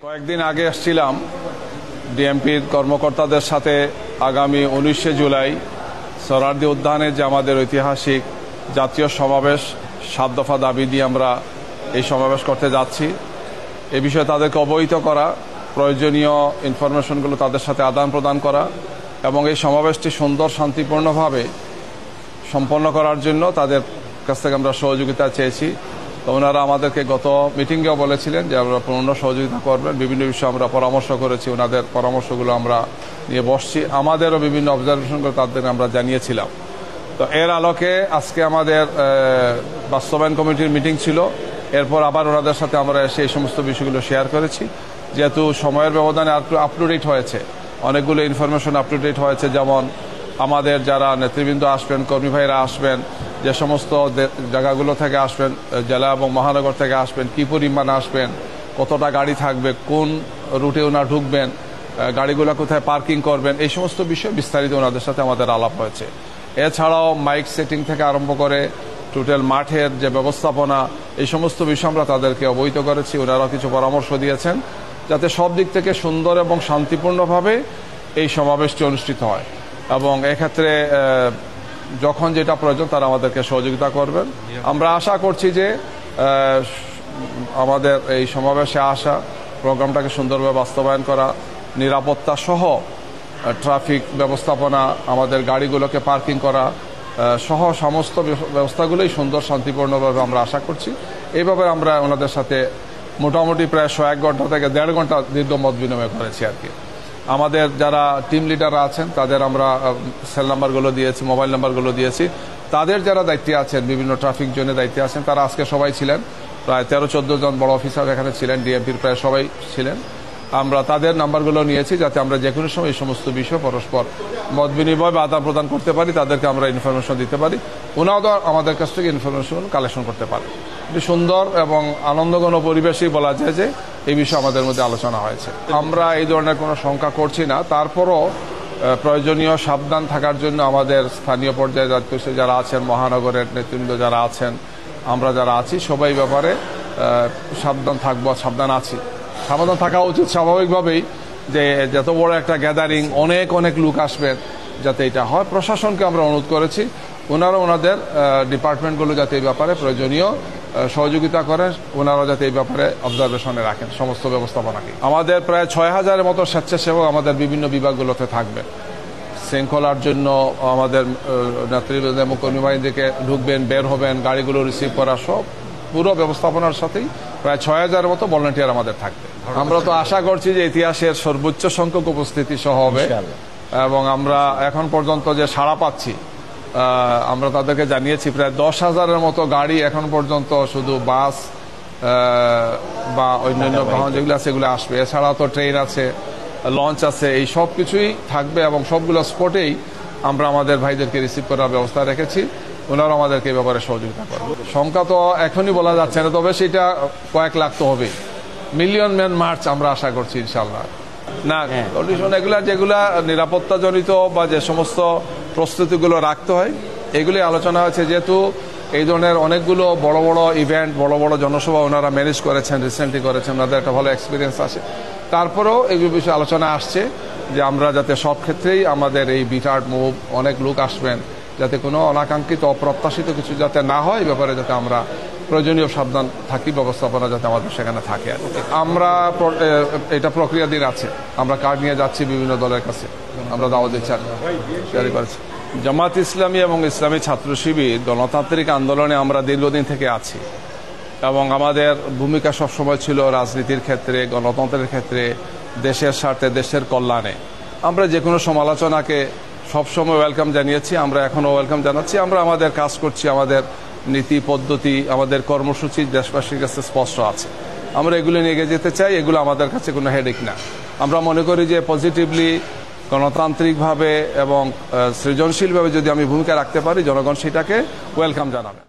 কয়েকদিন আগে আসছিলাম ডিএমপির কর্মকর্তাদের সাথে আগামী 19শে জুলাই সোহরাওয়ার্দী উদ্যানে যে আমাদের ঐতিহাসিক জাতীয় সমাবেশ 7 দফা দাবি দিয়ে আমরা এই সমাবেশ করতে যাচ্ছি। এ বিষয়ে তাদেরকে অবহিত করা, প্রয়োজনীয় ইনফরমেশনগুলো তাদের সাথে আদান প্রদান করা এবং এই সমাবেশটি সুন্দর শান্তিপূর্ণভাবে সম্পন্ন করার জন্য তাদের কাছ থেকে আমরা সহযোগিতা চেয়েছি। তো ওনারা আমাদেরকে গত মিটিংয়েও বলেছিলেন যে আমরা পূর্ণ সহযোগিতা করবেন। বিভিন্ন বিষয়ে আমরা পরামর্শ করেছি, ওনাদের পরামর্শগুলো আমরা নিয়ে বসছি। আমাদেরও বিভিন্ন অবজারভেশনগুলো তাদের আমরা জানিয়েছিলাম। তো এর আলোকে আজকে আমাদের বাস্তবায়ন কমিটির মিটিং ছিল। এরপর আবার ওনাদের সাথে আমরা সেই সমস্ত বিষয়গুলো শেয়ার করেছি। যেহেতু সময়ের ব্যবধানে আপ টু ডেট হয়েছে, অনেকগুলো ইনফরমেশন আপ টু ডেট হয়েছে, যেমন আমাদের যারা নেতৃবৃন্দ আসবেন, কর্মী ভাইরা আসবেন, যে সমস্ত জায়গাগুলো থেকে আসবেন, জেলা এবং মহানগর থেকে আসবেন, কি পরিমাণ আসবেন, কতটা গাড়ি থাকবে, কোন রুটে ওনারা ঢুকবেন, গাড়িগুলো কোথায় পার্কিং করবেন, এই সমস্ত বিষয় বিস্তারিত ওনাদের সাথে আমাদের আলাপ হয়েছে। এছাড়াও মাইক সেটিং থেকে আরম্ভ করে টোটাল মাঠের যে ব্যবস্থাপনা, এই সমস্ত বিষয় আমরা তাদেরকে অবহিত করেছি। ওনারাও কিছু পরামর্শ দিয়েছেন যাতে সব দিক থেকে সুন্দর এবং শান্তিপূর্ণভাবে এই সমাবেশটি অনুষ্ঠিত হয় এবং এক্ষেত্রে যখন যেটা প্রয়োজন তারা আমাদেরকে সহযোগিতা করবেন। আমরা আশা করছি যে আমাদের এই সমাবেশে আসা, প্রোগ্রামটাকে সুন্দরভাবে বাস্তবায়ন করা, নিরাপত্তা সহ ট্রাফিক ব্যবস্থাপনা, আমাদের গাড়িগুলোকে পার্কিং করা সহ সমস্ত ব্যবস্থাগুলোই সুন্দর শান্তিপূর্ণভাবে আমরা আশা করছি। এইভাবে আমরা ওনাদের সাথে মোটামুটি প্রায় 1 ঘন্টা থেকে 1.5 ঘন্টা দীর্ঘ মত বিনিময় করেছি আর কি। আমাদের যারা টিম লিডাররা আছেন তাদের আমরা সেল নাম্বারগুলো দিয়েছি, মোবাইল নাম্বারগুলো দিয়েছি। তাদের যারা দায়িত্বে আছেন, বিভিন্ন ট্রাফিক জোনে দায়িত্বে আছেন, তারা আজকে সবাই ছিলেন। প্রায় 13-14 জন বড় অফিসার এখানে ছিলেন, ডিএমপির প্রায় সবাই ছিলেন। আমরা তাদের নাম্বারগুলো নিয়েছি যাতে আমরা যে কোনো সময় এই সমস্ত বিষয় পরস্পর মত বিনিময় বা আদান প্রদান করতে পারি, তাদেরকে আমরা ইনফরমেশন দিতে পারি, ওনারাও আমাদের কাছ থেকে ইনফরমেশন কালেকশন করতে পারে। একটি সুন্দর এবং আনন্দঘন পরিবেশই বলা যায় যে এই বিষয়ে আমাদের মধ্যে আলোচনা হয়েছে। আমরা এই ধরনের কোনো শঙ্কা করছি না। তারপরও প্রয়োজনীয় সাবধান থাকার জন্য আমাদের স্থানীয় পর্যায়ে দায়িত্বশীল যারা আছেন, মহানগরের নেতৃবৃন্দ যারা আছেন, আমরা যারা আছি সবাই ব্যাপারে সাবধান থাকবো, সাবধান আছি। সাবধান থাকা উচিত স্বাভাবিকভাবেই, যে যত বড় একটা গ্যাদারিং, অনেক লোক আসবেন, যাতে এটা হয়। প্রশাসনকে আমরা অনুরোধ করেছি ওনারা ওনাদের ডিপার্টমেন্টগুলো যাতে এই ব্যাপারে প্রয়োজনীয় সহযোগিতা করেন, ওনারা যাতে এই ব্যাপারে অবজারভেশনে রাখেন সমস্ত ব্যবস্থাপনাকে। আমাদের প্রায় 6000-এর মতো স্বেচ্ছাসেবক আমাদের বিভিন্ন বিভাগগুলোতে থাকবে। শৃঙ্খলার জন্য আমাদের নেতৃবৃন্দ এবং কর্মী বাহিনীকে ঢুকবেন, বের হবেন, গাড়িগুলো রিসিভ করা, সব পুরো ব্যবস্থাপনার সাথেই প্রায় 6000-এর মতো ভলান্টিয়ার আমাদের থাকবে। আমরা তো আশা করছি যে ইতিহাসের সর্বোচ্চ সংখ্যক উপস্থিতি সহ হবে এবং আমরা এখন পর্যন্ত যে সাড়া পাচ্ছি, আমরা তাদেরকে জানিয়েছি প্রায় 10,000-এর মতো গাড়ি এখন পর্যন্ত শুধু বাস বা অন্যান্য বাহন যেগুলো আছে সেগুলো আসবে। এছাড়াও তো ট্রেন আছে, লঞ্চ আছে, এই সব কিছুই থাকবে এবং সবগুলো স্পটেই আমরা আমাদের ভাইদেরকে রিসিভ করার ব্যবস্থা রেখেছি। ওনারা আমাদেরকে এই ব্যাপারে সহযোগিতা করবে। সংখ্যা তো এখনই বলা যাচ্ছে না, তবে সেটা কয়েক লাখ তো হবেই। মিলিয়ন ম্যান মার্চ আমরা আশা করছি ইনশাল্লাহ। না, কন্ডিশন এগুলা যেগুলা নিরাপত্তাজনিত বা যে সমস্ত প্রস্তুতিগুলো রাখতে হয় এগুলি আলোচনা হয়েছে। যেহেতু এই ধরনের অনেকগুলো বড় বড় ইভেন্ট, বড় বড় জনসভা ওনারা ম্যানেজ করেছেন, রিসেন্টলি করেছেন, ওনাদের একটা ভালো এক্সপিরিয়েন্স আছে। তারপরেও এগুলো বিষয়ে আলোচনা আসছে যে আমরা যাতে সব ক্ষেত্রেই আমাদের এই বিটার্ড মুভ, অনেক লোক আসবেন, যাতে কোনো অনাকাঙ্ক্ষিত অপ্রত্যাশিত কিছু যাতে না হয়, এই ব্যাপারে যাতে আমরা প্রয়োজনীয় সাবধান থাকি, ব্যবস্থাপনা যাতে আমাদের সেখানে থাকে। আমরা এটা প্রক্রিয়াধীন আছে, আমরা কার্ড নিয়ে যাচ্ছি বিভিন্ন দলের কাছে, আমরা দাওয়াত দিচ্ছি, জারি করেছি। জামাত ইসলামী এবং ইসলামী ছাত্র শিবির গণতান্ত্রিক আন্দোলনে আমরা দীর্ঘদিন থেকে আছি এবং আমাদের ভূমিকা সবসময় ছিল রাজনীতির ক্ষেত্রে, গণতন্ত্রের ক্ষেত্রে, দেশের স্বার্থে, দেশের কল্যাণে। আমরা যে কোনো সমালোচনাকে সবসময় ওয়েলকাম জানিয়েছি, আমরা এখনও ওয়েলকাম জানাচ্ছি। আমরা আমাদের কাজ করছি, আমাদের নীতি পদ্ধতি, আমাদের কর্মসূচি দেশবাসীর কাছে স্পষ্ট আছে। আমরা এগুলো নিয়ে এগিয়ে যেতে চাই, এগুলো আমাদের কাছে কোনো হেডেক না। আমরা মনে করি যে পজিটিভলি, গণতান্ত্রিকভাবে এবং সৃজনশীলভাবে যদি আমি ভূমিকা রাখতে পারি, জনগণ সেটাকে ওয়েলকাম জানাবে।